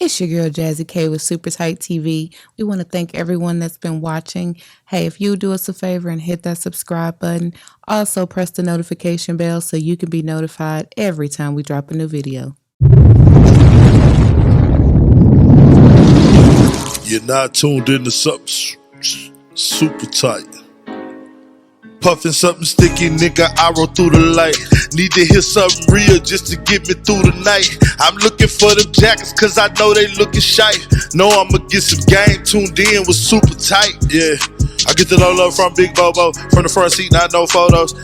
It's your girl Jazzy K with Super Tight TV. We want to thank everyone that's been watching. Hey, if you do us a favor and hit that subscribe button, also press the notification bell so you can be notified every time we drop a new video. You're not tuned into something super tight. Puffing something sticky, nigga, I roll through the light. Need to hear something real just to get me through the night. I'm looking for them jackets cause I know they looking shite. Know I'ma get some game tuned in with super tight, yeah. I get it all up from Big Bobo, from the front seat, not no photos.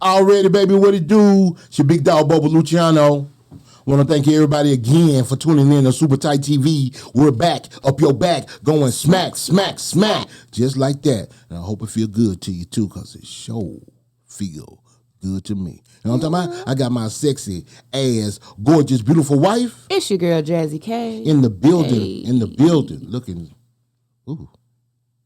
Already, baby, what it do? It's your big dog, Bobo Luciano. Want to thank everybody again for tuning in to Super Tight TV. We're back, up your back, going smack, smack, smack, just like that. And I hope it feel good to you too, cause it sure feel good to me. You know what I'm talking about? I got my sexy ass, gorgeous, beautiful wife. It's your girl Jazzy K. In the building, looking, ooh,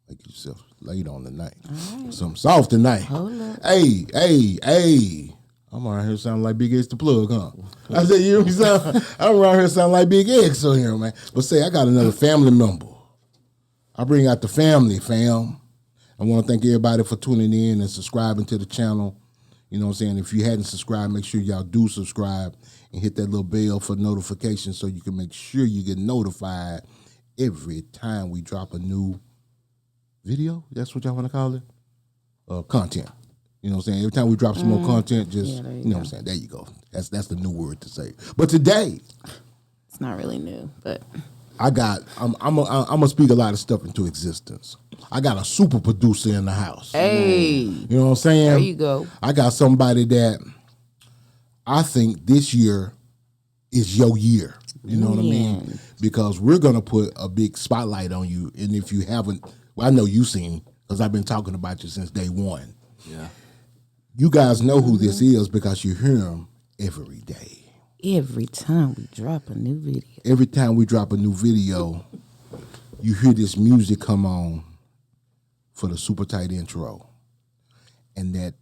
make yourself laid on tonight. Right. Something soft tonight. Hold up. Hey. I'm around here sounding like Big X the Plug, huh? I said, you know what I'm saying? I'm around here sounding like Big X on here, man. But say, I got another family member. I bring out the family, fam. I want to thank everybody for tuning in and subscribing to the channel. You know what I'm saying? If you hadn't subscribed, make sure y'all do subscribe and hit that little bell for notifications so you can make sure you get notified every time we drop a new video. That's what y'all want to call it? Content. You know what I'm saying? Every time we drop some more content, just, you know what I'm saying? There you go. That's the new word to say. But today, it's not really new, but I'm gonna speak a lot of stuff into existence. I got a super producer in the house. Hey. You know what I'm saying? There you go. I got somebody that I think this year is your year. You know what I mean? Because we're gonna put a big spotlight on you. And if you haven't, well, I know you've seen, because I've been talking about you since day one. Yeah. You guys know who this is because you hear him every day. Every time we drop a new video. Every time we drop a new video, you hear this music come on for the super tight intro. And that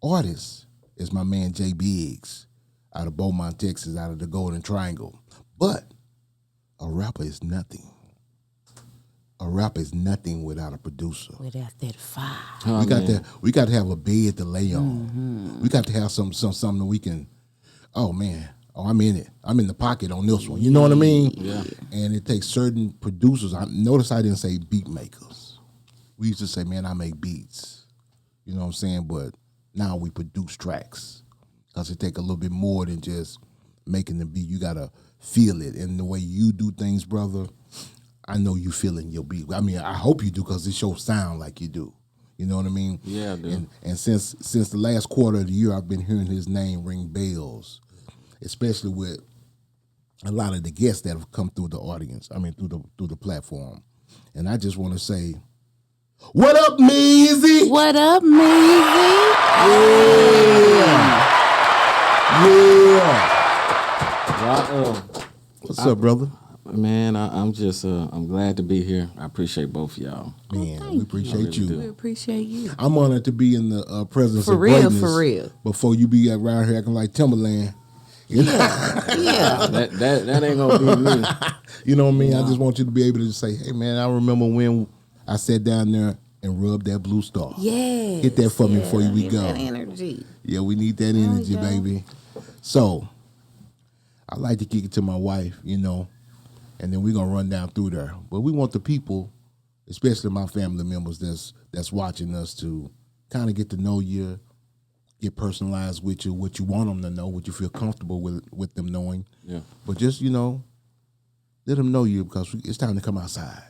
artist is my man Jay Biggs out of Beaumont, Texas, out of the Golden Triangle. But a rapper is nothing. A rapper is nothing without a producer. Without that fire. We got to have a bed to lay on. Mm-hmm. We got to have something that we can, oh man, I'm in it. I'm in the pocket on this one. You know what I mean? Yeah. And it takes certain producers. Notice I didn't say beat makers. We used to say, man, I make beats. You know what I'm saying? But now we produce tracks. Because it take a little bit more than just making the beat. You got to feel it. And the way you do things, brother, I know you feeling your beat. I mean, I hope you do because it shows sound like you do. You know what I mean? Yeah, I do. And since the last quarter of the year, I've been hearing his name ring bells, especially with a lot of the guests that have come through the audience. I mean, through the platform. And I just want to say, what up, Meezy? What up, Meezy? Yeah. What's up, brother? Man, I'm just I'm glad to be here. I appreciate both of y'all. Man, we appreciate you. We appreciate you. I'm honored to be in the presence for of real, greatness. For real. Before you be around here acting like Timberland. You know? Yeah. That ain't gonna be me. You know what I mean? No. I just want you to be able to say, hey man, I remember when I sat down there and rubbed that blue star. Yeah. Hit that for me before we go. That energy. Yeah, we need that energy, baby. So I like to kick it to my wife, you know. And then we're gonna run down through there. But we want the people, especially my family members that's watching us, to kind of get to know you, get personalized with you, what you want them to know, what you feel comfortable with them knowing. Yeah. But just, you know, let them know you because it's time to come outside.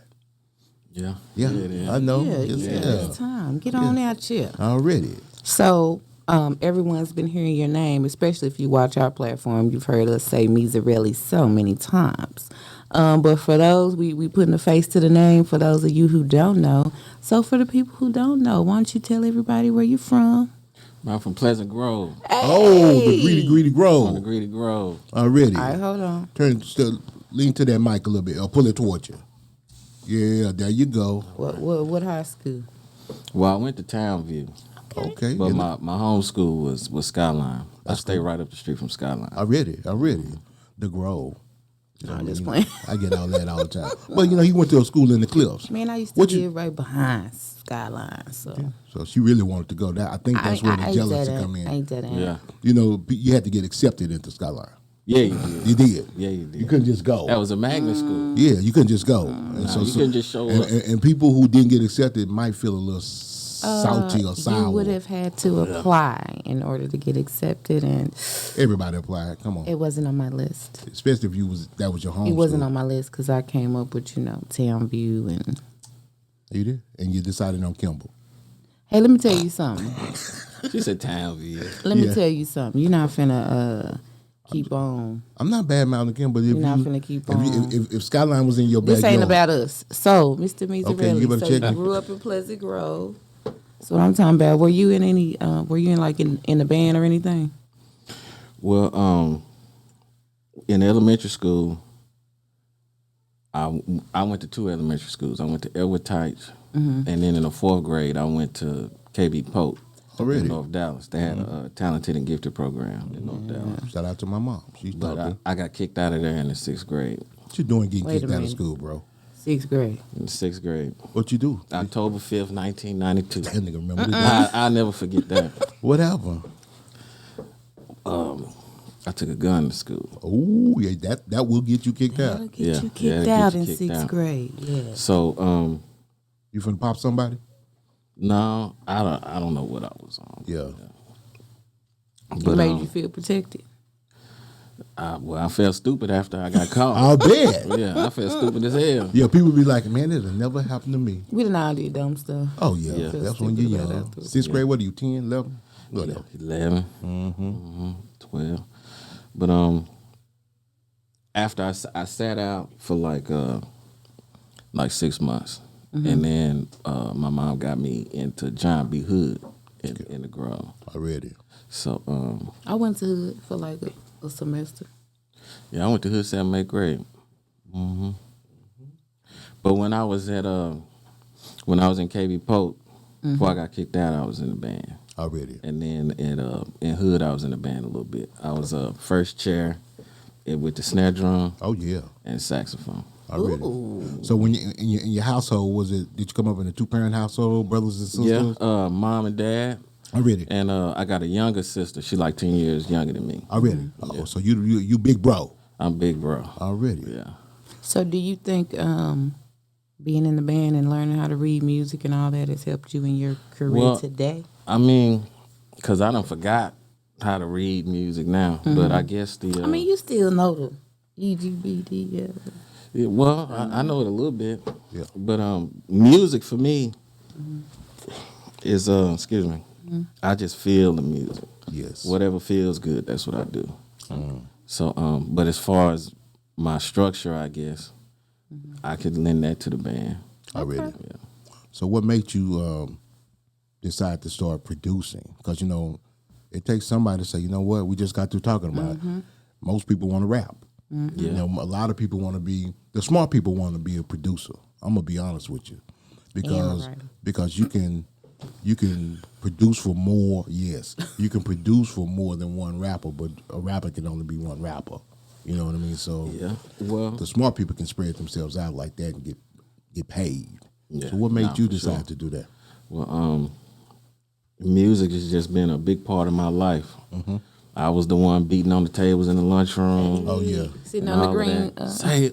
Yeah. Yeah, I know. It's time. Get on out here. Already. So everyone's been hearing your name, especially if you watch our platform. You've heard us say Meezy Relli so many times. But for those, we putting a face to the name for those of you who don't know. So for the people who don't know, why don't you tell everybody where you're from? I'm from Pleasant Grove. Hey. Oh, the Greedy Grove. From the Greedy Grove. Already. All right, hold on. Lean to that mic a little bit or pull it towards you. Yeah, there you go. What high school? Well, I went to Townview. Okay. But my home school was Skyline. I stay right up the street from Skyline. Already. The Grove. You know I'm what I just mean? playing. I get all that all the time. But he went to a school in the Cliffs. Man, I used to What you- live right behind Skyline, so So she really wanted to go there. I think that's where the jealousy come in. Ain't that Yeah. You had to get accepted into Skyline. Yeah, you did. You did. Yeah, you did. You couldn't just go. That was a magnet school. Yeah, you couldn't just go. And Nah, you couldn't just show up. And people who didn't get accepted might feel a little salty or sour. you would have had to apply in order to get accepted, and Everybody applied. Come on. it wasn't on my list. Especially if that was your home It wasn't school. on my list because I came up with Townview and. You did? And you decided on Kimball. Hey, let me tell you something. She said Townview. Let me Yeah. tell you something. You're not finna keep on. I'm not bad mouthing Kimball, but if You're not finna keep on. if Skyline was in your This backyard, ain't about us. So, Mr. Meezy Okay, you Relli, better so check you it. grew up in Pleasant Grove. So what I'm talking about, were you in any? Were you in the band or anything? Well, in elementary school, I went to 2 elementary schools. I went to Edward Tights, and then in the 4th grade, I went to KB Polk Already? in North Dallas. They had a talented and gifted program in North Dallas. shout out to my mom. She's But talking. I got kicked out of there in the 6th grade. What you doing getting Wait a kicked out of minute. school, bro? 6th grade. In the 6th grade, What you do? October 5th, 1992. That nigga remember this. I'll never forget that. What happened? I took a gun to school. Oh, yeah, that will get you kicked out. That'll get Yeah, you kicked yeah, it'll out get you in kicked 6th out. grade. Yeah. So, You finna pop somebody? no, I don't know what I was on. Yeah. It But made you feel protected. I felt stupid after I got caught. I'll bet. Yeah, I felt stupid as hell. Yeah, people be like, man, it'll never happen to me. We done all did dumb stuff. Oh, yeah. Yeah. That's when you're Stupid about young. that, too. 6th grade, what are you, 10, 11? Whatever. 11, 12. But after I sat out for like 6 months, and then my mom got me into John B. Hood in the Grove. Already. So I went to Hood for like a semester. yeah, I went to Hood 7th, 8th grade. But when I was in KB Polk, before I got kicked out, I was in the band. Already. And then in Hood, I was in the band a little bit. I was first chair with the snare drum Oh, yeah. and saxophone. Already. So when you in your household, did you come up in a 2-parent household, brothers and sisters? Yeah, mom and dad. Already. And I got a younger sister. She like 10 years younger than me. Already. Oh, so you big bro. I'm big bro. Already. Yeah. So do you think being in the band and learning how to read music and all that has helped you in your career Well, today? I mean, because I done forgot how to read music now. But I guess I mean, you still know the EGBD. Yeah. yeah, well, I know it a little bit. Yeah. But music for me is, excuse me, I just feel the music. Yes. Whatever feels good, that's what I do. So, but as far as my structure, I guess, I could lend that to the band. Already. Yeah. So what made you decide to start producing? Because, it takes somebody to say, you know what, we just got through talking about it. Most people want to rap. Yeah. A lot of people want to be, the smart people want to be a producer. I'm going to be honest with you. Because you can produce for more, yes. You can produce for more than one rapper, but a rapper can only be one rapper. You know what I mean? So Yeah. Well, the smart people can spread themselves out like that and get paid. Yeah. So what made Nah, you for decide sure. to do that? well, music has just been a big part of my life. I was the one beating on the tables in the lunchroom. Oh, yeah. Sitting and on the all green. of that. Say,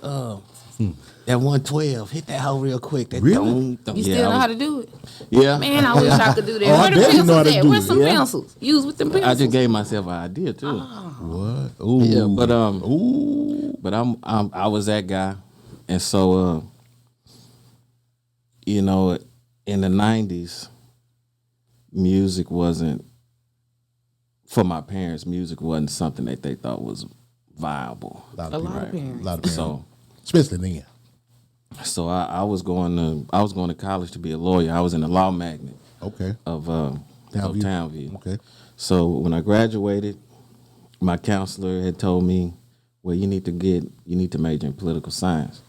that 112, hit that hoe real quick. That Really? You still know how to do it? Yeah. Man, I wish I could do that. Oh, I Where the bet you know how pencils to at? do Where's it. some Yeah. pencils? Use with them pencils. I just gave myself an idea too. What? Ooh. Yeah, but Ooh. but I was that guy, and so in the 90s, music wasn't for my parents. Music wasn't something that they thought was viable. A lot A of lot people. of parents. A lot of people. So Especially then. so I was going to college to be a lawyer. I was in the law magnet Okay. of Townview. Townview. Okay. So when I graduated, my counselor had told me, well, you need to major in political science.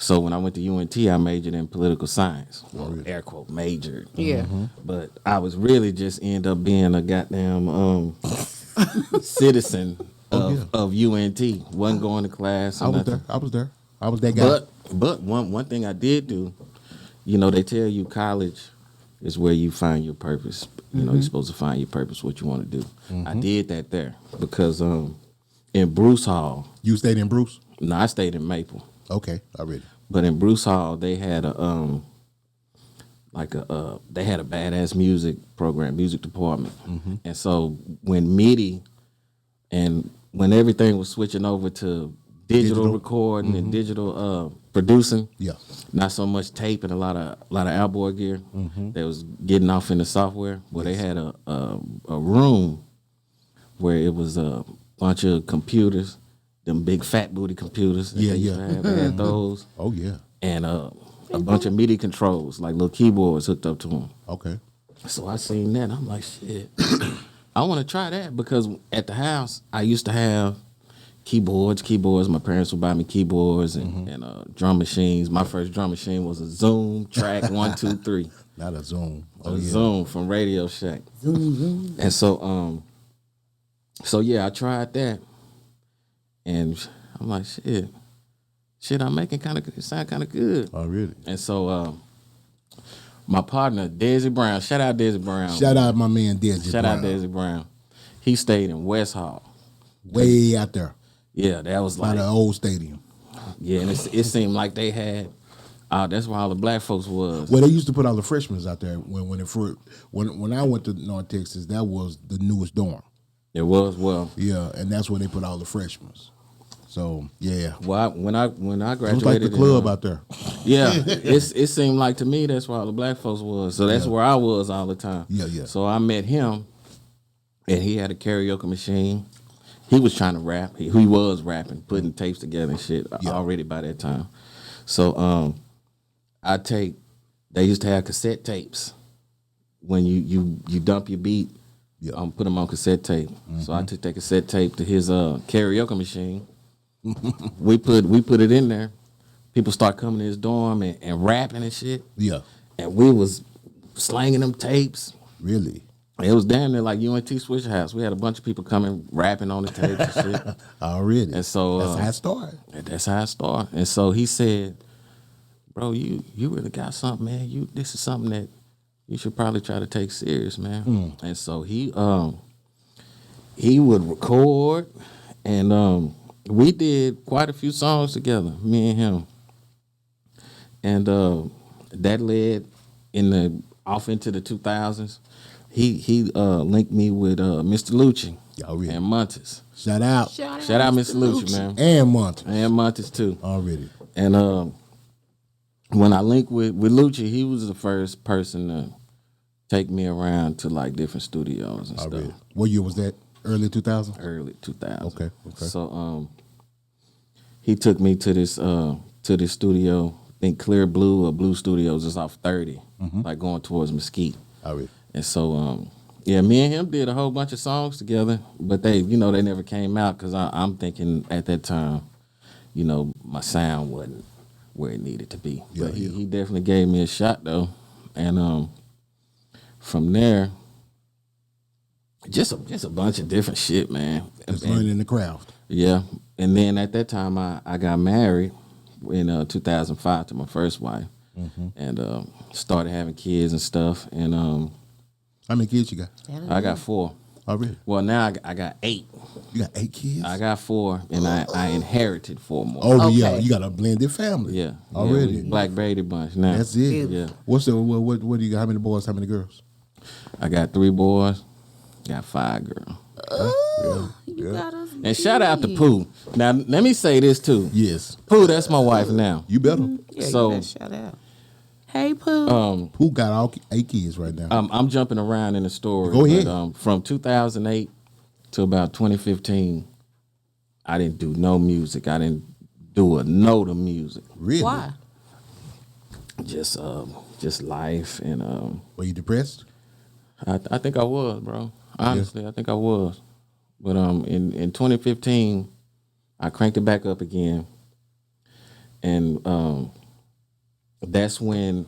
So when I went to UNT, I majored in political science. Well, air quote, majored. Yeah. But I was really just end up being a goddamn citizen of UNT. Wasn't going to class. Or I was nothing. there. I was that guy. But one thing I did do, you know, they tell you college is where you find your purpose. You know, you're supposed to find your purpose, what you want to do. I did that there because in Bruce Hall. You stayed in Bruce? No, I stayed in Maple. Okay, already. But in Bruce Hall, they had a they had a badass music program, music department. And so when MIDI and when everything was switching over to digital recording and digital producing, not so much tape and a lot of outboard gear, that was getting off in the software. Well, they had a room where it was a bunch of computers, them big fat booty computers. They had those. Oh yeah. And a bunch of MIDI controls, like little keyboards hooked up to them. Okay. So I seen that. I'm like, shit, I want to try that because at the house I used to have keyboards. My parents would buy me keyboards and drum machines. My first drum machine was a Zoom Track 123. Not a Zoom. Zoom from Radio Shack. Zoom. And so yeah, I tried that, and I'm like, shit, I'm making it sound kind of good. Oh really? And so my partner Desi Brown, shout out Desi Brown. Shout out my man Desi. Shout out Desi Brown. He stayed in West Hall. Way out there. Yeah, that was By like the old stadium. Yeah, and it seemed like they had. That's where all the black folks was. Well, they used to put all the freshmen out there when I went to North Texas. That was the newest dorm. It was Yeah, and that's where they put all the freshmen. So yeah. Well, when I graduated, it was like the club out there. Yeah, it seemed like to me that's where all the black folks was. So that's where I was all the time. Yeah. So I met him, and he had a karaoke machine. He was trying to rap. He was rapping, putting tapes together and shit already by that time. So they used to have cassette tapes when you dump your beat, put them on cassette tape. So I took that cassette tape to his karaoke machine. we put it in there. People start coming to his dorm and rapping and shit. Yeah. And we was slanging them tapes. Really? It was damn near like UNT Switch House. We had a bunch of people coming rapping on the tapes and shit. Already. And so that's how it started. That's how it started. And so he said, "Bro, you really got something, man. This is something that you should probably try to take serious, man." And so he would record, and we did quite a few songs together, me and him. And that led off into the 2000s. He linked me with Mr. Lucci and Montes. Shout out. Shout out Mr. Lucci, man. And Montes. And Montes too. Already. And when I linked with Lucci, he was the first person to take me around to like different studios and stuff. What year was that? Early 2000? Early 2000. Okay. So he took me to this studio. I think Clear Blue or Blue Studios is off 30, like going towards Mesquite. Already. And so me and him did a whole bunch of songs together, but they never came out because I'm thinking at that time, my sound wasn't where it needed to be. But he definitely gave me a shot though, and from there, just a bunch of different shit, man. Just learning the craft. Yeah, and then at that time I got married in 2005 to my first wife, and started having kids and stuff, and how many kids you got? I got 4. Already? Well, now I got 8. You got 8 kids? I got 4, and I inherited 4 more. Oh, okay. Yeah, you got a blended family. Yeah. Already? Yeah, Black Brady bunch now. That's it. Yeah. What do you got? How many boys, how many girls? I got 3 boys, got 5 girls. You got us. And shout out to Pooh. Now, let me say this too. Yes. Pooh, that's my wife now. You better. Yeah, So- you better shout out. Hey, Pooh. Who got all 8 kids right now? I'm jumping around in the story. Go ahead. But, from 2008 to about 2015, I didn't do no music. I didn't do a note of music. Really? Why? Just life, and Were you depressed? I think I was, bro. Honestly, I think I was. But in 2015, I cranked it back up again, and that's when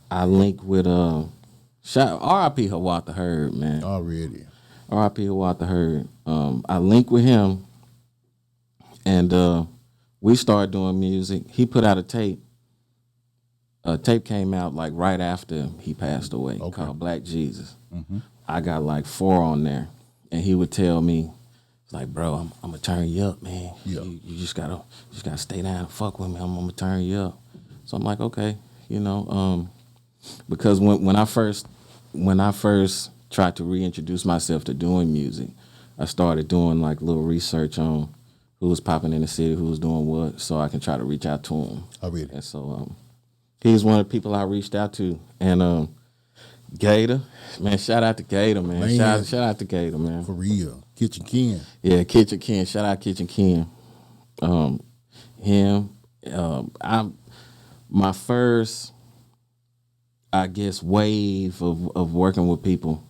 I linked with R.I.P. Hawata Heard, man. Already. R.I.P. Walter Hurd. I linked with him, and we started doing music. He put out a tape. A tape came out like right after he passed away, called Black Jesus. I got like 4 on there, and he would tell me, like, bro, I'm gonna turn you up, man. Yeah. You just gotta stay down and fuck with me. I'm gonna turn you up. So I'm like, okay, because when I first tried to reintroduce myself to doing music, I started doing like little research on who was popping in the city, who was doing what, so I can try to reach out to him. I read it. And so he's one of the people I reached out to, and Gator, man, shout out to Gator, man. Shout out to Gator, man. For real. Kitchen Ken. Yeah, Kitchen Ken. Shout out Kitchen Ken. Him. My first, I guess, wave of working with people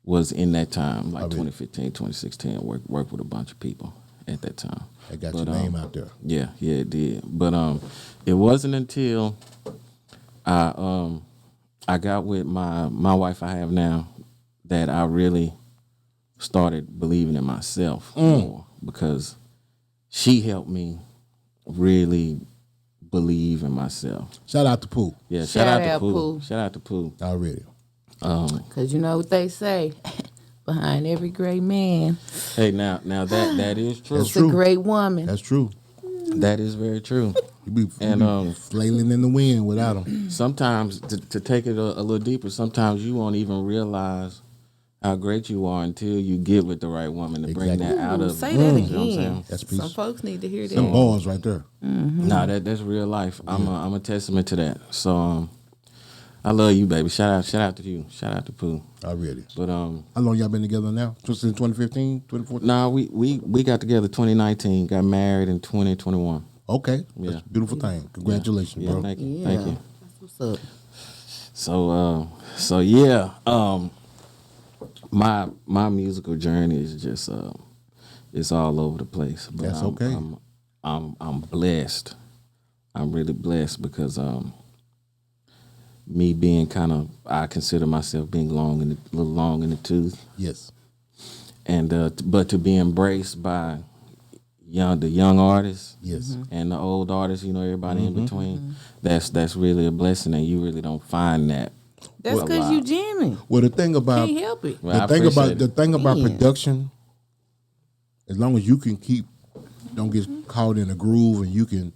was in that time, like 2015, 2016. Worked with a bunch of people at that time. I got your name out there. Yeah, it did. But it wasn't until I got with my wife I have now that I really started believing in myself more, because she helped me really believe in myself. Shout out to Pooh. Yeah, shout out to Pooh. Shout out to Pooh. Already. Because you know what they say, behind every great man, Hey, now that is true. That's it's a great woman. That's true. That is very true. You be flailing in the wind without them. Sometimes to take it a little deeper, sometimes you won't even realize how great you are until you get with the right woman to bring that out of Say you. that You know what I'm again. saying? That's Some peace. folks need to hear that. Some balls right there. Nah, that's real life. I'm a testament to that. So I love you, baby. Shout out to you. Shout out to Pooh. Already. But How long y'all been together now? Since 2015, 2014? nah, we got together 2019, got married in 2021. Okay. Yeah. That's a beautiful thing. Congratulations, Yeah, bro. thank you. Yeah. Thank you. That's what's up. So yeah, my musical journey is just it's all over the place. But That's okay. I'm blessed. I'm really blessed because me being I consider myself being a little long in the tooth, Yes. and but to be embraced by the young artists, Yes. and the old artists, everybody in between. That's really a blessing, and you really don't find that. That's a because lot. you jamming. Well, the thing about Can't help it. Well, I the appreciate it. thing about Yeah. production, as long as you can don't get caught in a groove, and you can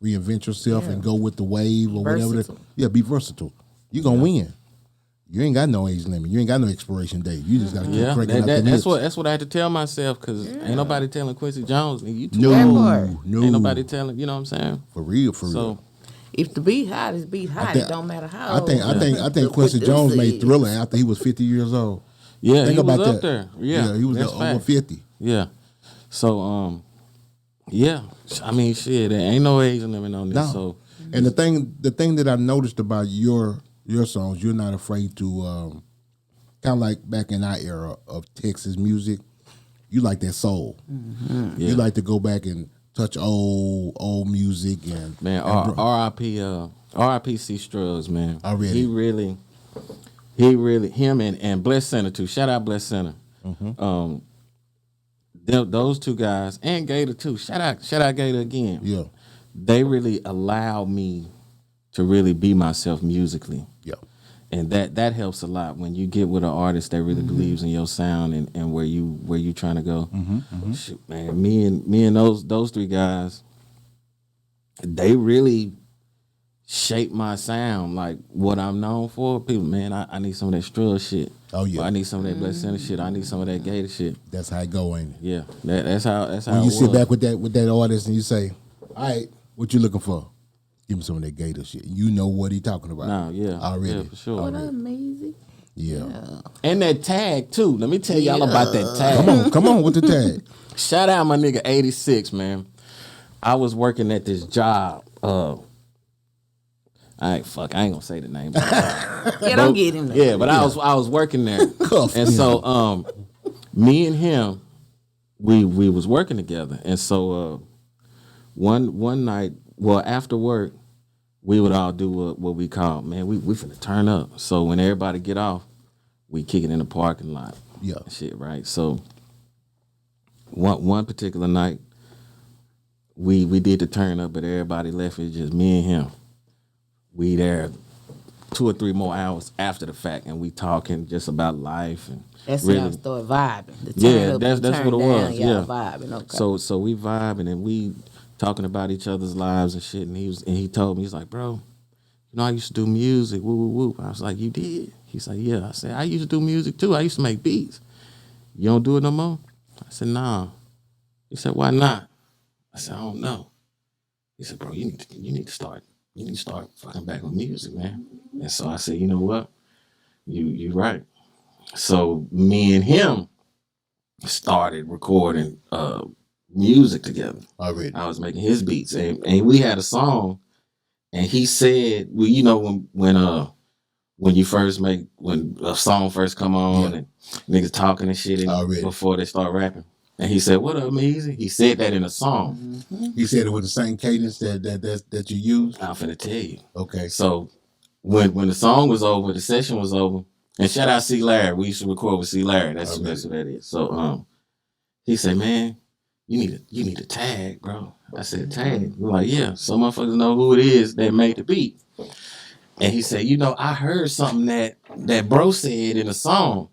reinvent yourself and go with the wave or whatever. Versatile. Be versatile. You're gonna win. You ain't got no age limit. You ain't got no expiration date. You just gotta keep Yeah, cranking out the that's mix. what I had to tell myself, because ain't nobody telling Quincy Jones, you too No, old. part. no. Ain't nobody telling, you know what I'm saying? For real, for real. So If the beat hot, it's beat hot. think- It don't matter how. I think Quincy Jones made Thriller after he was 50 years old. yeah, Think he was about up that. there. Yeah, he was that's over fact. 50. Yeah. So yeah, I mean, shit, there ain't no age limit on this. No. So And the thing that I noticed about your songs, you're not afraid to kind of like back in our era of Texas music. You like that soul. yeah. You like to go back and touch old music and Man, R.I.P. C. Struggs, man. Already. He really, him and Bless Center too. Shout out Bless Center. Those two guys, and Gator too. Shout out Gator again. yeah, They really allowed me to really be myself musically. yeah. And that helps a lot when you get with an artist that really believes in your sound and where you trying to go. Shoot, man, me and those three guys, they really shaped my sound, like what I'm known for. People, man, I need some of that Strugg shit. Oh, yeah. Or I need some of that Bless Center shit. I need some of that Gator shit. That's how it go, ain't it? Yeah, that's how. When you it sit was. back with that artist and you say, "All right, what you looking for? Give me some of that Gator shit." You know what he talking about. Nah, yeah, already. yeah, for sure. What amazing. Yeah. And that tag too. Let me tell y'all about that tag. Come on with the tag. Shout out my nigga 86, man. I was working at this job. I ain't gonna say the name. Yeah, don't get him there. Yeah, but I was working there. Cuff And him. so me and him, we was working together. And so one night, well, after work, we would all do what we call, man, we finna turn up. So when everybody get off, we kick it in the parking lot. Yeah. Shit, right? So one particular night, we did the turn up, but everybody left. It's just me and him. We there 2 or 3 more hours after the fact, and we talking just about life and That's really. when y'all start vibing. The turn Yeah, up, that's turn what it down, was. y'all Yeah, vibing. Okay. So we vibing and we talking about each other's lives and shit. And he told me, he's like, bro, you know, I used to do music. Woo woo woo. I was like, you did? He's like, yeah. I said, I used to do music too. I used to make beats. You don't do it no more? I said, nah. He said, why not? I said, I don't know. He said, bro, you need to start fucking back with music, man. And so I said, you know what? You right. So me and him started recording music together. Already. I was making his beats, and we had a song, and he said, well, you know, when a song first come on and niggas talking and shit before they start rapping. And he said, what up, Meezy? He said that in a song. He said it with the same cadence that you used? I'm finna tell you. Okay. So when the song was over, the session was over, and shout out C. Larry. We used to record with C. Larry. That's who that is. So he said, man, you need a tag, bro. I said, tag? We're like, yeah, some motherfuckers know who it is that made the beat. And he said, you know, I heard something that bro said in a song.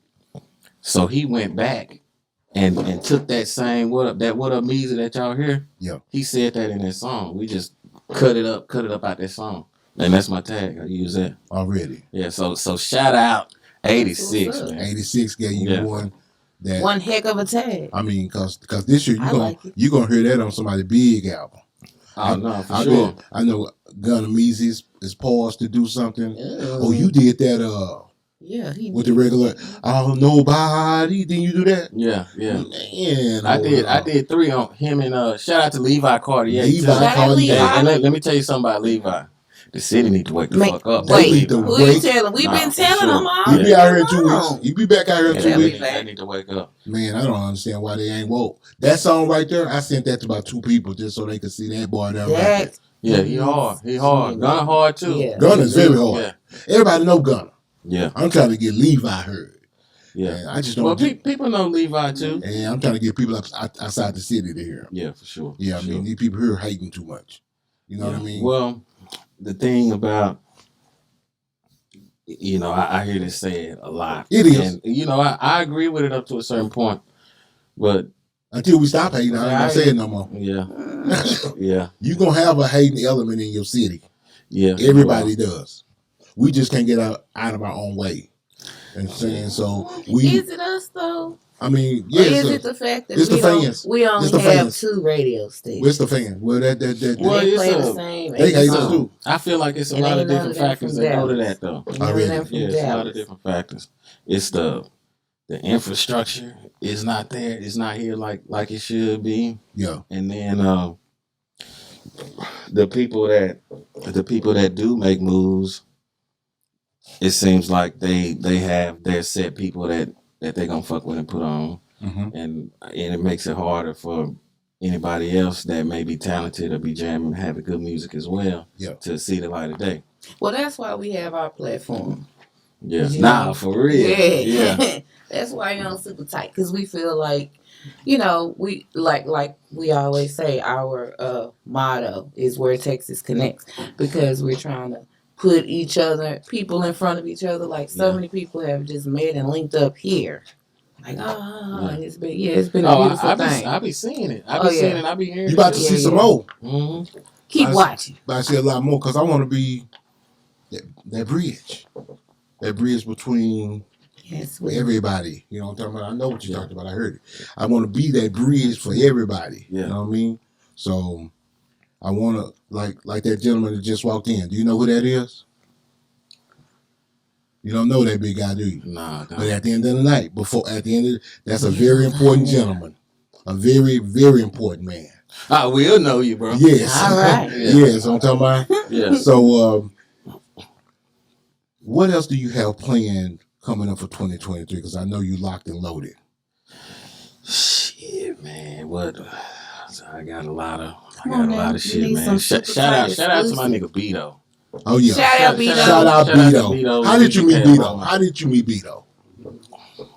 So he went back and took that same what up Meezy that y'all hear. Yeah. He said that in that song. We just cut it up out that song. And that's my tag. I use that. Already. Yeah, so shout out 86, man. 86 gave you one that one heck of a tag. I mean, cause this year you gonna hear that on somebody's big album. Oh no, for sure. I know Gunna Meezy is paused to do something. Oh, you did that yeah, he with did. the regular nobody. Didn't you do that? Yeah. Man, I did 3 on him and shout out to Levi Cartier. Cartier. And let me tell you something about Levi. The city need to wake the fuck up. Wait, who you telling? We've been telling them all. He be out here in 2 weeks. He be back out here in 2 weeks. They need to wake up. Man, I don't understand why they ain't woke. That song right there, I sent that to about 2 people just so they could see that boy there. Right. Yeah, he hard. Gunna hard too. Yeah. Gunna's very hard. Yeah. Everybody know Gunna. Yeah. I'm trying to get Levi heard. Yeah. And I just don't. Well, people know Levi too. And I'm trying to get people outside the city to hear him. Yeah, for sure. Yeah, I mean, these people here hating too much. You know what I mean? Well, the thing about, you know, I hear this said a lot. It is. And, you know, I agree with it up to a certain point. But until we stop hating, I ain't gonna say it no more. Yeah. Yeah. You're gonna have a hating element in your city. Yeah. Everybody does. We just can't get out of our own way. And saying so is it us though? I mean, yeah. Or is it the fact that we only have fans. 2 radio stations? It's the fans. Well, they play the same. They hate us too. I feel like it's a lot of different factors that go to that though. It's a lot of different factors. It's the infrastructure is not there. It's not here like it should be. Yeah. And then the people that do make moves, it seems like they have their set people that they gonna fuck with and put on, and it makes it harder for anybody else that may be talented or be jamming and having good music as well to see the light of day. Well, that's why we have our platform. Yeah, nah, for real. Yeah. That's why you're on Super Tight, because we feel like, you know, we like we always say, our motto is where Texas connects, because we're trying to put people in front of each other. Like so many people have just met and linked up here. Like, and it's been a beautiful thing. I be seeing it. I be seeing it. I be hearing it. You about to see some more. Mm-hmm. Keep watching. But I see a lot more because I want to be that bridge. That bridge between everybody. You know what I'm talking about? I know what you're talking about. I heard it. I want to be that bridge for everybody. Yeah. You know what I mean? So I want to, like that gentleman that just walked in. Do you know who that is? You don't know that big guy, do you? Nah. But at the end of the night, that's a very important gentleman. A very, very important man. I will know you, bro. Yes. All right. Yes, I'm talking about. Yeah. So, what else do you have planned coming up for 2023? Because I know you locked and loaded. Shit, man. What? I got a lot of shit, man. Shout out to my nigga B-Do. Oh yeah. Shout out B-Do. Shout out B-Do. How did you meet B-Do?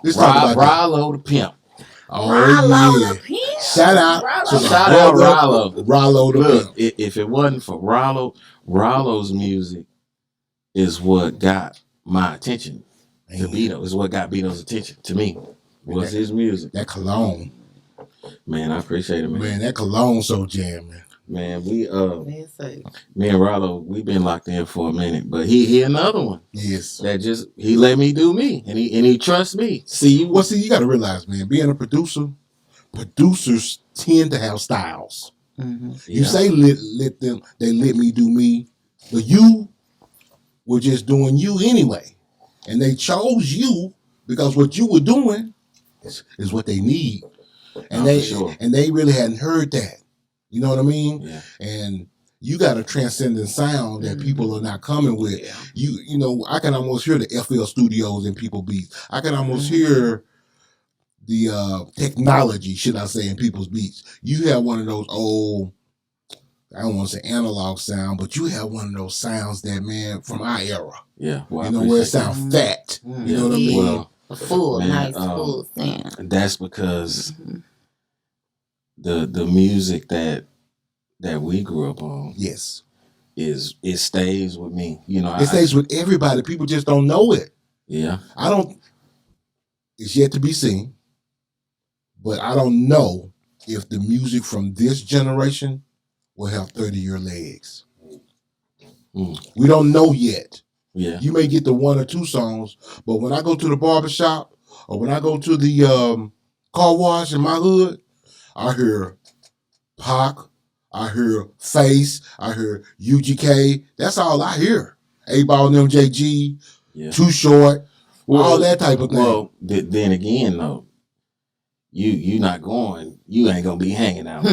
Let's talk about that. Rollo the Pimp. Oh, Rollo yeah. the Pimp. Shout out to the Shout out brother, Rollo. Rollo the Look, Pimp. if it wasn't for Rollo's music is what got my attention to B-Do. Is what got B-Do's attention to me. Was his music. That cologne. Man, I appreciate it, man. Man, that cologne so jamming. Man, me and Rollo, we've been locked in for a minute, but he another one Yes. that just he let me do me, and he trusts me. See you. Well, see, you got to realize, man, being a producer, producers tend to have styles. You say let them, they let me do me, but you were just doing you anyway, and they chose you because what you were doing is what they need, and they really hadn't heard that. You know what I mean? Yeah. And you got a transcendent sound that people are not coming with. Yeah. You know, I can almost hear the FL Studios in people beats. I can almost hear the technology, should I say, in people's beats. You have one of those old, I don't want to say analog sound, but you have one of those sounds that, man, from our era. Yeah. Well, You know, where it sounds fat. You know what I mean? Well, A full, man, full sound. that's because the music that we grew up on Yes. it stays with me. You know, It stays with everybody. People just don't know it. Yeah. It's yet to be seen, but I don't know if the music from this generation will have 30-year legs. We don't know yet. Yeah. You may get the one or two songs, but when I go to the barbershop or when I go to the car wash in my hood, I hear Pac, I hear Face, I hear UGK. That's all I hear. A-Ball and MJG, Too Short, all that type of thing. Well, then again, though, you not going. You ain't gonna be hanging out. No.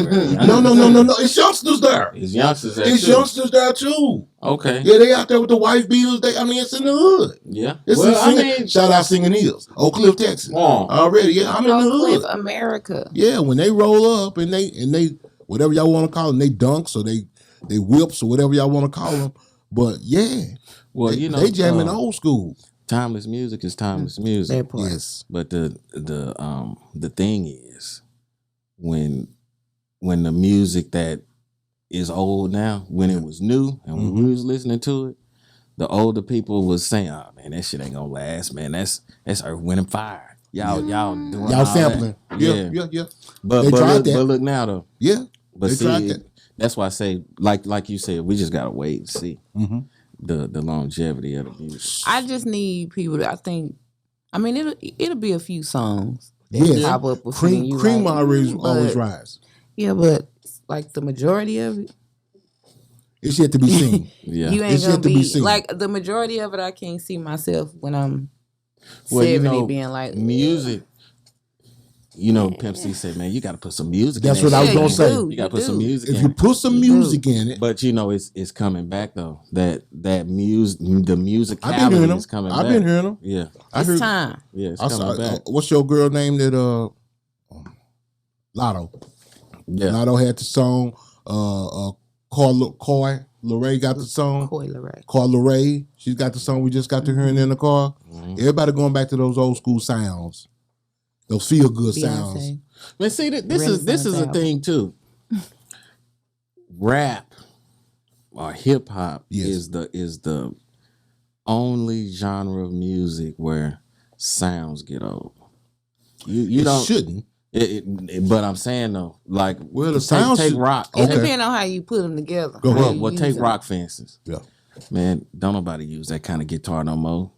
It's youngsters there. It's youngsters there. It's youngsters there too. Okay. Yeah, they out there with the wife beaters. It's in the hood. Yeah. It's shout out Singing Hills, Oak Cliff, Texas. Already, yeah, I'm in the hood. America. Yeah, when they roll up and they whatever y'all want to call them, they dunks or they whips or whatever y'all want to call them. But yeah, well, they jamming old school. Timeless music is timeless music. That part. Yes, but the thing is, when the music that is old now, when it was new and when we was listening to it, the older people was saying, "Oh man, that shit ain't gonna last, man. That's Earth, Wind and Fire. Y'all doing y'all sampling. That. Yeah. But look now though. Yeah, but they tried that. That's why I say, like you said, we just gotta wait and see the longevity of the music. I just need people to. It'll be a few songs. Yes, Pop up with cream always rise. Yeah, but like the majority of it, it's yet to be seen. Yeah, you ain't it's gonna yet to be seen. Like the majority of it. I can't see myself when I'm 70 being like music. Pimp C said, "Man, you got to put some music." That's in what I was gonna say. You got to put some music. If you put some music in it, but it's coming back though. That music, the music. I've been hearing them. Is coming I've back. been hearing them. Yeah, it's time. Yeah, it's coming back. What's your girl name that Lotto? Yeah, Lotto had the song. Coy Leray got the song. Coy Leray. She's got the song. We just got to hearing in the car. Everybody going back to those old school sounds. Those feel good sounds. Man, see, this is a thing too. Rap or hip hop is the only genre of music where sounds get old. You don't shouldn't. But I'm saying though, like, the sounds take rock. It depends on how you put them together. Go ahead. Well, take rock, for instance. Yeah, man, don't nobody use that kind of guitar no more.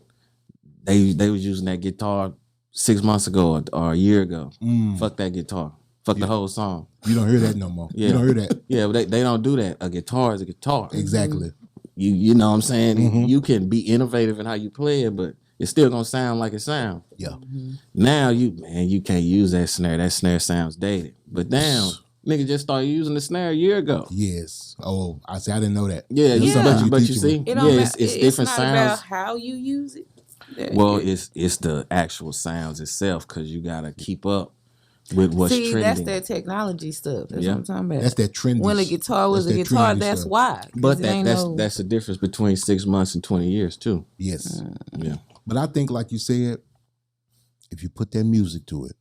They was using that guitar 6 months ago or a year ago. Fuck that guitar. Fuck the whole song. You don't hear that no more. Yeah. You don't hear that. Yeah, but they don't do that. A guitar is a guitar. Exactly. You know what I'm saying? You can be innovative in how you play it, but it's still gonna sound like it sounds. Yeah. Now you can't use that snare. That snare sounds dated. But now nigga just started using the snare a year ago. Yes. Oh, I didn't know that. Yeah. But you see, it's different not sounds. about how you use it. Well, it's the actual sounds itself because you gotta keep up with what's trending. That's that technology stuff. That's what I'm talking about. That's that trendy. When a guitar was a guitar, that's stuff. why. But that's the difference between 6 months and 20 years too. Yes. Yeah. But I think, like you said, if you put that music to it,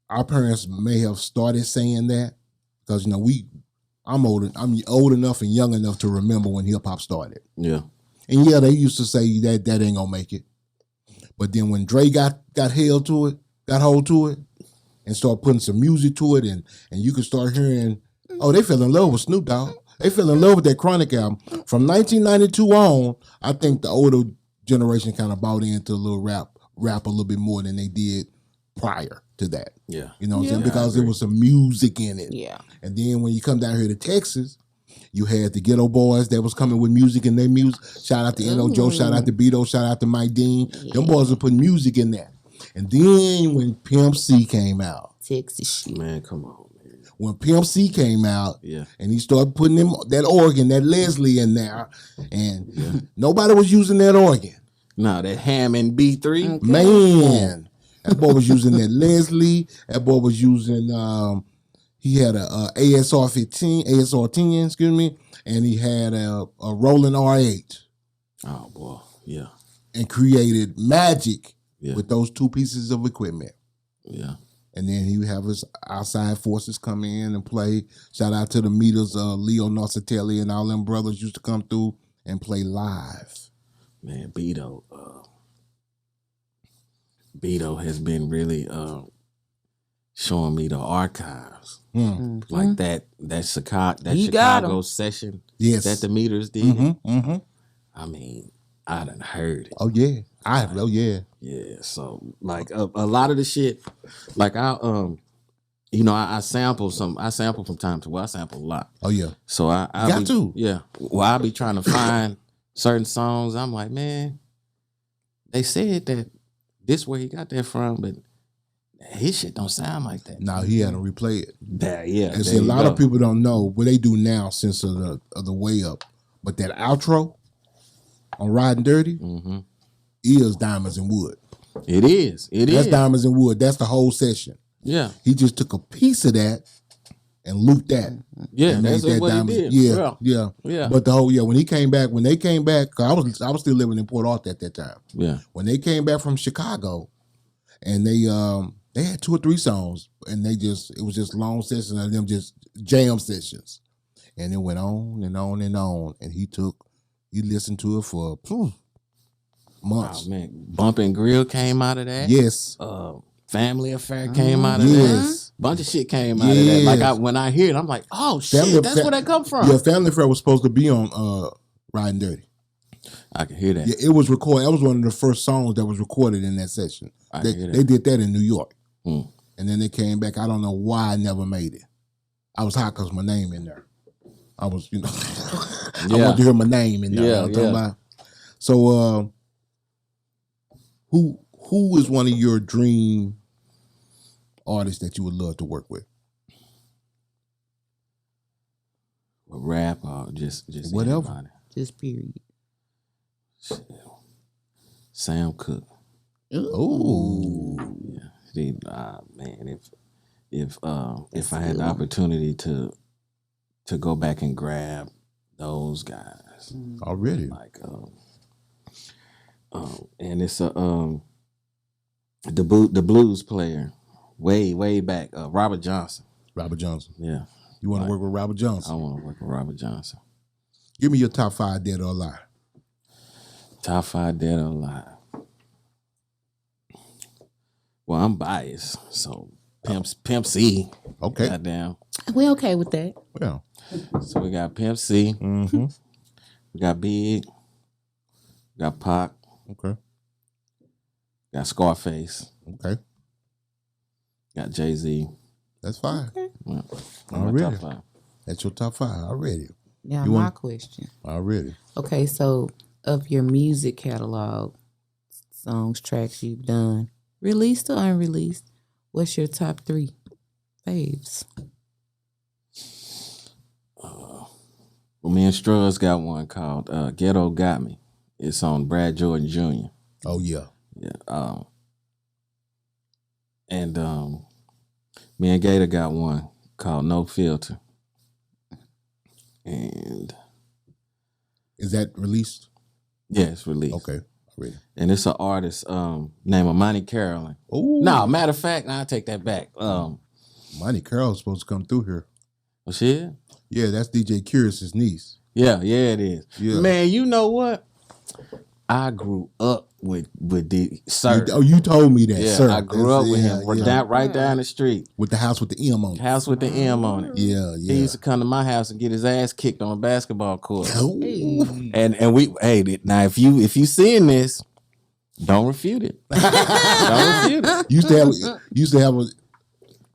our parents may have started saying that because I'm old enough and young enough to remember when hip hop started. Yeah. And yeah, they used to say that ain't gonna make it. But then when Dre got hold to it, and start putting some music to it, and you can start hearing, oh, they fell in love with Snoop Dogg. They fell in love with that Chronic album. From 1992 on, I think the older generation kind of bought into a little rap a little bit more than they did prior to that. Yeah. You know what I'm saying? Because there was some music in it. Yeah. And then when you come down here to Texas, you had the Ghetto Boys that was coming with music in their music. Shout out to N.O. Joe, shout out to B-Do, shout out to Mike Dean. Them boys were putting music in there. And then when Pimp C came out. Texas shit. Man, come on, man. When Pimp C came out, Yeah. and he started putting that organ, that Leslie in there, and nobody was using that organ. Nah, that Hammond B3. Okay. Man, that boy was using that Leslie. That boy was using, he had a ASR 10, excuse me, and he had a Roland R8. Oh, boy. Yeah. And created magic Yeah. with those two pieces of equipment. Yeah. And then he would have his outside forces come in and play. Shout out to the Meters, Leo Norsatelli and all them brothers used to come through and play live. Man, B-Do has been really showing me the archives. Like that Chicago session Yes. that the Meters did. Mm-hmm. I mean, I done heard it. Oh yeah. Yeah. Yeah, so like a lot of the shit, like I sample from time to time. I sample a lot. Oh yeah. So I Got to. Yeah. Well, I be trying to find certain songs. I'm like, man, they said that this where he got that from, but his shit don't sound like that. Now he had to replay it. Yeah. And see, a lot of people don't know what they do now since of the way up. But that outro on Riding Dirty is Diamonds and Wood. It is. That's Diamonds and Wood. That's the whole session. Yeah. He just took a piece of that and looped that. Yeah, and that's what he did. Yeah. But the whole when they came back, 'cause I was still living in Port Arthur at that time. Yeah. When they came back from Chicago, and they had 2 or 3 songs, and it was just long sessions of them just jam sessions, and it went on and on and on, and he listened to it for months. Oh man, Bump and Grill came out of that. Yes. Family Affair came out of Yes. that. Bunch of shit came out of that. Like when I hear it, I'm like, oh shit, that's where that come from. Yeah, Family Affair was supposed to be on Riding Dirty. I can hear that. Yeah, it was recorded. That was one of the first songs that was recorded in that session. They did that in New York. And then they came back. I don't know why I never made it. I was hot because my name in there. I was, I wanted to hear my name in there. You know what I'm talking about? So, who is one of your dream artists that you would love to work with? Rap or just whatever. Anybody. Just period. Sam Cooke. Oh, yeah. Man, if I had the opportunity to go back and grab those guys already, like and it's the blues player way back, Robert Johnson. Robert Johnson. Yeah, you want to work with Robert Johnson? I want to work with Robert Johnson. Give me your top 5 dead or alive. Top 5 dead or alive. Well, I'm biased, so Pimp C. Okay. Goddamn. We okay with that. Yeah. So we got Pimp C. Mm-hmm. We got Big. We got Pac. Okay. Got Scarface. Okay. Got Jay-Z. That's fine. Okay. Yeah. Already. Top 5. That's your top 5 already. Now You my want- question. Already. Okay, so of your music catalog, songs, tracks you've done, released or unreleased, what's your top 3 faves? Well, me and Struz got one called Ghetto Got Me. It's on Brad Jordan Jr. Oh yeah. Yeah. And me and Gator got one called No Filter. And Is that released? yeah, it's released. Okay. Really? and it's an artist named Imani Carolyn. Oh, No, matter of fact, I'll take that back. Monty Carol's supposed to come through here. Oh shit. Yeah, that's DJ Curious's niece. Yeah, it is. Yeah. Man, you know what? I grew up with the sir. You told me that, Yeah, sir. I grew up with him. Yeah. Right down the street. With the house with the M on it. House with the M on it. Yeah, yeah. He used to come to my house and get his ass kicked on a basketball court. Oh. And we now if you seeing this, don't refute it. Don't refute it. Used to have a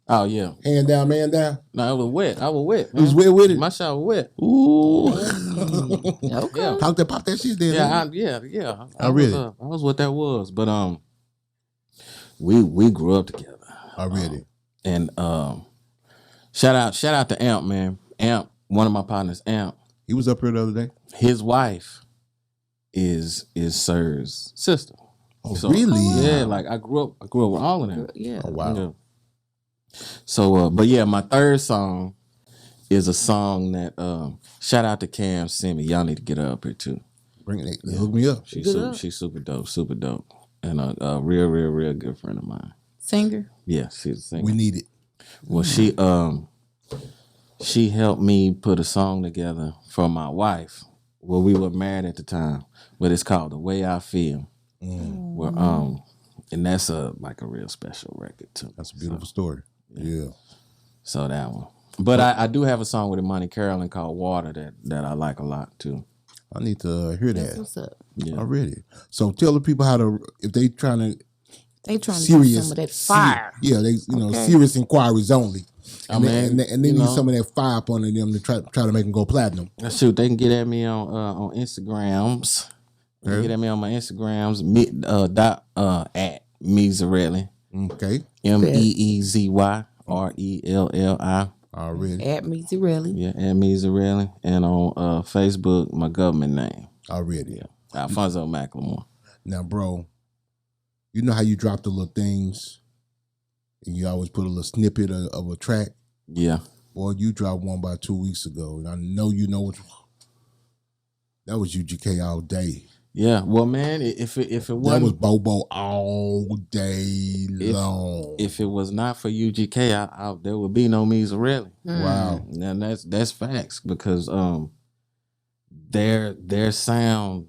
Oh yeah. hand down, man down. No, it was wet. I was wet. It was wet with it. My shot was wet. Ooh. Okay. Yeah. Pop that shit there. Yeah. I really. I was what that was. But we grew up together. I really. And shout out to Amp, man. Amp, one of my partners, Amp. He was up here the other day. His wife is Sir's sister. Oh, So, really? Yeah, like I grew up with all of them. Yeah. Oh, wow. Yeah. So but yeah, my third song is a song that shout out to Cam Simi. Y'all need to get her up here too. Bring it. Hook me up. She's super dope. And a real good friend of mine. Singer. Yeah, she's a singer. We need it. Well, she helped me put a song together for my wife. Well, we were married at the time, but it's called The Way I Feel. Where and that's like a real special record too. That's a beautiful story. Yeah. So that one. But I do have a song with Imani Carolyn called Water that I like a lot too. I need to hear That's that what's up. Yeah. already. So tell the people how to, if they trying to They trying to serious, get some of that fire. Yeah, they Okay. serious inquiries only. I mean, and they need you know. some of that fire up under them to try to make them go platinum. Shoot, they can get at me on Instagrams. They can get at me on my Instagrams, at Meezy Relli. Okay, MEezyRelli. already, At Meezy Relli. Yeah, at Meezy Relli. And on Facebook, my government name. already. Alfonso McLemore. Now, bro, you know how you drop the little things, and you always put a little snippet of a track. Yeah. Boy, you dropped one about 2 weeks ago, and I know you know what. That was UGK all day. Yeah. Well, man, if it That wasn't was Bobo all day long. if it was not for UGK, there would be no Meezy Relli. Wow. And that's facts because their sound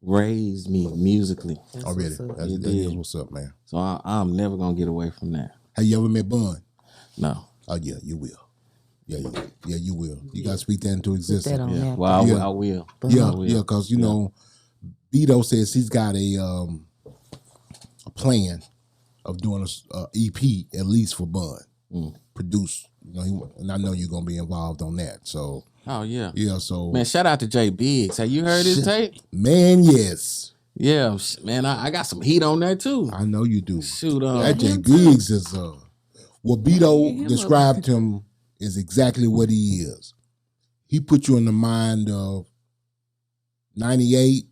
raised me musically. Already. what's up. That It is did. what's up, man. So I'm never gonna get away from that. Have you ever met Bun? No. Oh, yeah, you will. Yeah, you will. You got to speak that into Put existence. that on Yeah. there. Well, Yeah. I will. Yeah, I will. yeah, because you know, B-Do says he's got a plan of doing a EP at least for Bun, produce. You know, and I know you're gonna be involved on that. So Oh yeah. yeah, so Man, shout out to Jay Biggs. Have you heard his tape? man, yes, Yeah, man, I got some heat on there too. I know you do. Shoot, That Jay Biggs is what B-Do him described him is exactly what he is. He put you in the mind of 98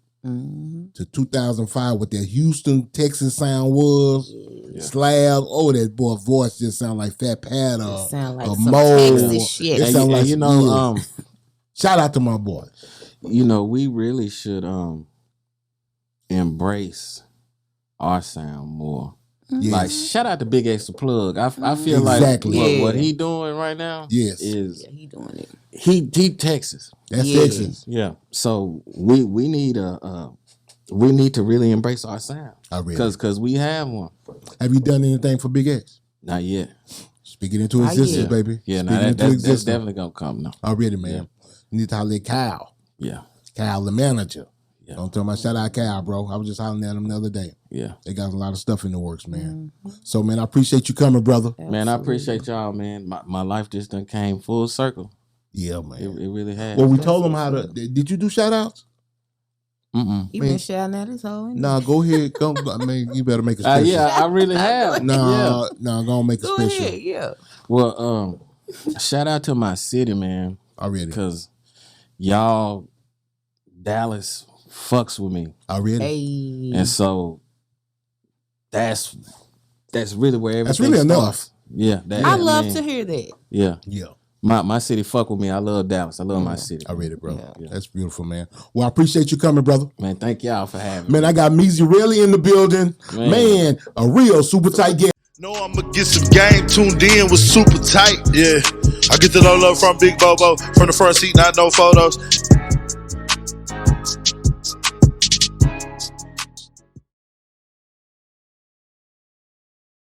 to 2005, what that Houston, Texas sound was. Slab. Oh, that boy voice just sound like Fat Pat or sound like or some Mo. Texas shit. It And, sound you- like and you know, shout out to my boy. we really should embrace our sound more. Yes. Like shout out to Big X the Plug. I feel Exactly. like Yeah. what he doing right now Yes. is Yeah, he doing it. he Texas. That's Yeah. Texas. Yeah. So we need we need to really embrace our sound. I read. Cause we have one. Have you done anything for Big X? Not yet. Speak it into existence, yeah. baby. Yeah, Speak no, it into that's existence. definitely gonna come now. Already, man. You need to holler at Kyle. Yeah. Kyle, the manager. Yeah. Don't tell my shout out Kyle, bro. I was just hollering at him the other day. Yeah. They got a lot of stuff in the works, man. So, man, I appreciate you coming, brother. Man, I appreciate y'all, man. My life just done came full circle. Yeah, It man. really has. Well, we told them how to. Did you do shout outs? Mm-mm. He Man. been shouting at his whole. Nah, go ahead. Go. I mean, you better make a special. Yeah, I really have. Nah, nah, go on, make a Go special. ahead, yeah. Well, shout out to my city, man, Already. because y'all Dallas fucks with me, Already. Hey. and so that's really where everything That's really starts. enough. Yeah, I love to hear that. Yeah, Yeah. My city fuck with me. I love Dallas. I love my city. I read it, bro. That's beautiful, man. Well, I appreciate you coming, brother. Man, thank y'all for having me. Man, I got Meezy Relli in the building. Man, a real super tight guest. Know I'ma get some game tuned in with super tight. Yeah, I get it all up from Big Bobo. From the front seat, not no photos.